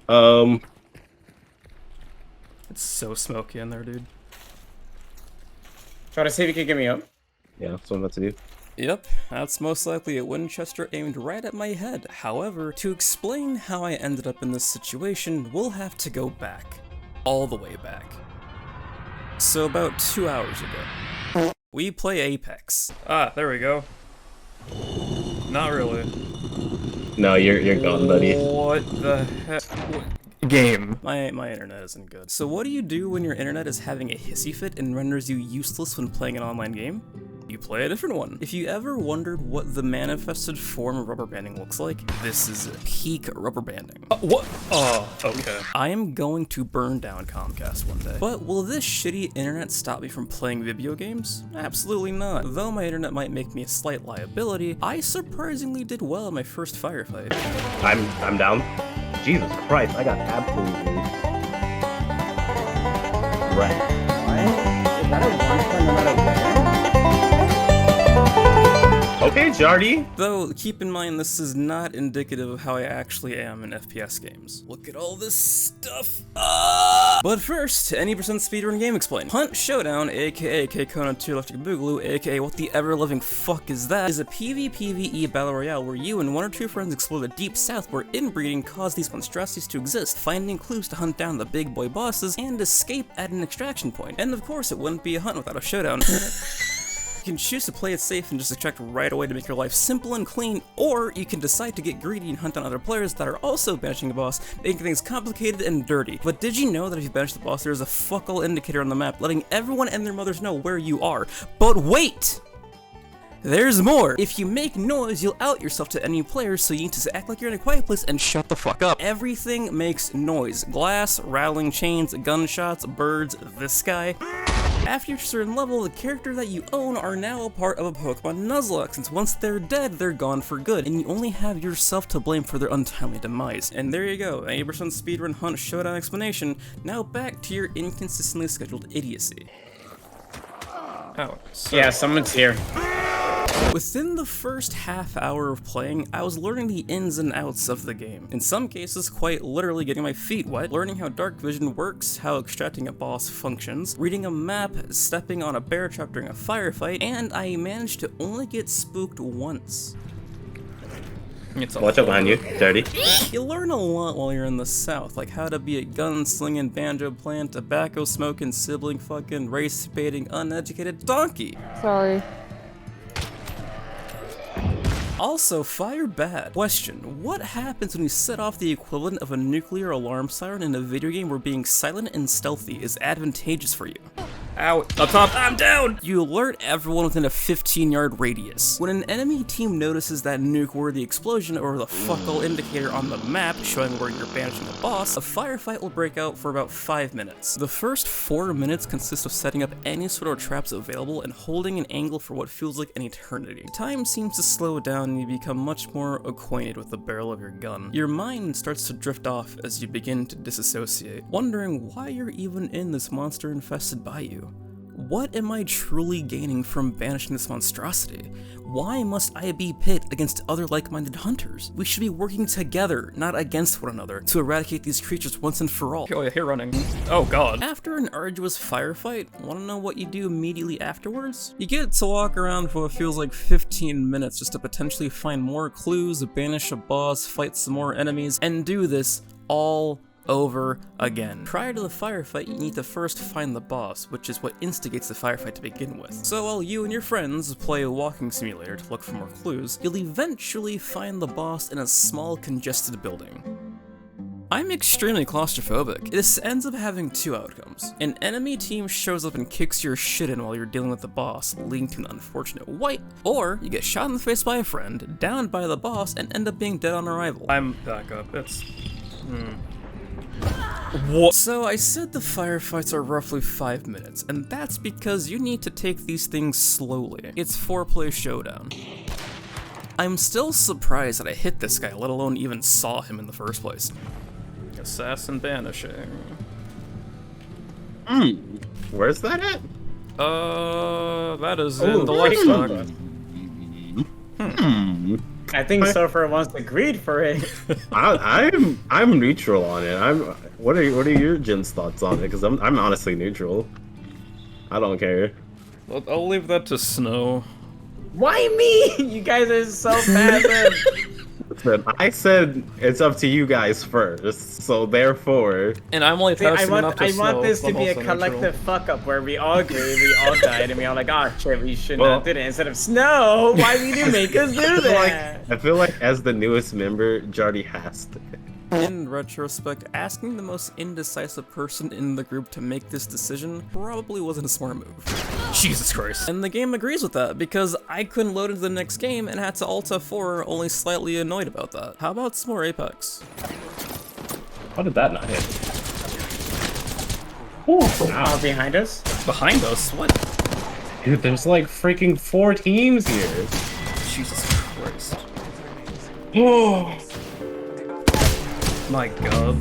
Um, It's so smoky in there, dude. Try to see if you can get me up. yeah, that's what I'm about to do. Yep, that's most likely a Winchester aimed right at my head. However, to explain how I ended up in this situation, we'll have to go back. All the way back. So about 2 hours ago, we play Apex. Ah, there we go. Not really. No, you're gone, buddy. What the heck? Game. My internet isn't good. So what do you do when your internet is having a hissy fit and renders you useless when playing an online game? You play a different one. If you ever wondered what the manifested form of rubber banding looks like, this is peak rubber banding. What? Oh, okay. I am going to burn down Comcast one day. But will this shitty internet stop me from playing video games? Absolutely not. Though my internet might make me a slight liability, I surprisingly did well in my first firefight. I'm down. Jesus Christ, I got absolutely wrecked. Is that a one-time no matter where? Okay, Jardy. Though, keep in mind this is not indicative of how I actually am in FPS games. Look at all this stuff. But first, any percent speedrun game explain. Hunt Showdown, aka Kona 2 Electric Boogaloo, aka what the ever-living fuck is that, is a PvPvE battle royale where you and one or two friends explore the deep south where inbreeding caused these monstrosities to exist, finding clues to hunt down the big boy bosses, and escape at an extraction point. And of course, it wouldn't be a hunt without a showdown. You can choose to play it safe and just extract right away to make your life simple and clean, or you can decide to get greedy and hunt down other players that are also banishing a boss, making things complicated and dirty. But did you know that if you banish the boss, there is a fuck all indicator on the map letting everyone and their mothers know where you are? But wait! There's more! If you make noise, you'll out yourself to enemy players, so you need to act like you're in a quiet place and shut the fuck up. Everything makes noise. Glass, rattling chains, gunshots, birds, this guy. After your certain level, the character that you own are now a part of a Pokemon Nuzlocke, since once they're dead, they're gone for good, and you only have yourself to blame for their untimely demise. And there you go, 80% speedrun Hunt Showdown explanation. Now back to your inconsistently scheduled idiocy. Oh, so Yeah, someone's here. within the first half hour of playing, I was learning the ins and outs of the game. In some cases, quite literally getting my feet wet, learning how dark vision works, how extracting a boss functions, reading a map, stepping on a bear trap during a firefight, and I managed to only get spooked once. Watch out behind you, Jardy. You learn a lot while you're in the South, like how to be a gun-slinging, banjo playing, tobacco smoking, sibling fucking, race baiting, uneducated donkey. Sorry. Also, fire bad. Question, what happens when you set off the equivalent of a nuclear alarm siren in a video game where being silent and stealthy is advantageous for you? Ow, up top, I'm down! You alert everyone within a 15-yard radius. When an enemy team notices that nuke-worthy explosion or the fuck-all indicator on the map showing where you're banishing the boss, a firefight will break out for about 5 minutes. The first 4 minutes consist of setting up any sort of traps available and holding an angle for what feels like an eternity. Time seems to slow down and you become much more acquainted with the barrel of your gun. Your mind starts to drift off as you begin to disassociate, wondering why you're even in this monster-infested bayou. What am I truly gaining from banishing this monstrosity? Why must I be pit against other like-minded hunters? We should be working together, not against one another, to eradicate these creatures once and for all. Oh yeah, here running. Oh god. After an arduous firefight, wanna know what you do immediately afterwards? You get to walk around for what feels like 15 minutes just to potentially find more clues, banish a boss, fight some more enemies, and do this all over again. Prior to the firefight, you need to first find the boss, which is what instigates the firefight to begin with. So while you and your friends play a walking simulator to look for more clues, you'll eventually find the boss in a small, congested building. I'm extremely claustrophobic. This ends up having two outcomes. An enemy team shows up and kicks your shit in while you're dealing with the boss, leading to an unfortunate wipe, or you get shot in the face by a friend, downed by the boss, and end up being dead on arrival. I'm back up. It's... What? So I said the firefights are roughly 5 minutes, and that's because you need to take these things slowly. It's 4-player showdown. I'm still surprised that I hit this guy, let alone even saw him in the first place. Assassin banishing. Where's that at? That is in the livestock. I think Surfer wants to greed for it. I'm neutral on it. What are your Jin's thoughts on it? Because I'm honestly neutral. I don't care. I'll leave that to Snow. Why me? You guys are so passive. I said it's up to you guys first, so therefore. And I'm only passing it up to Snow. I want this so to be a I'm also collective neutral. fuck up where we all agree, we all died, and we all like, oh shit, we should not do it. Instead of Snow, why did you make us do that? I feel like as the newest member, Jardy has to. In retrospect, asking the most indecisive person in the group to make this decision probably wasn't a smart move. Jesus Christ. And the game agrees with that, because I couldn't load into the next game and had to Alt F4, only slightly annoyed about that. How about some more Apex? How did that not hit? Oh, behind us? Behind us? What? Dude, there's like freaking 4 teams here. Jesus Christ. Oh. My god.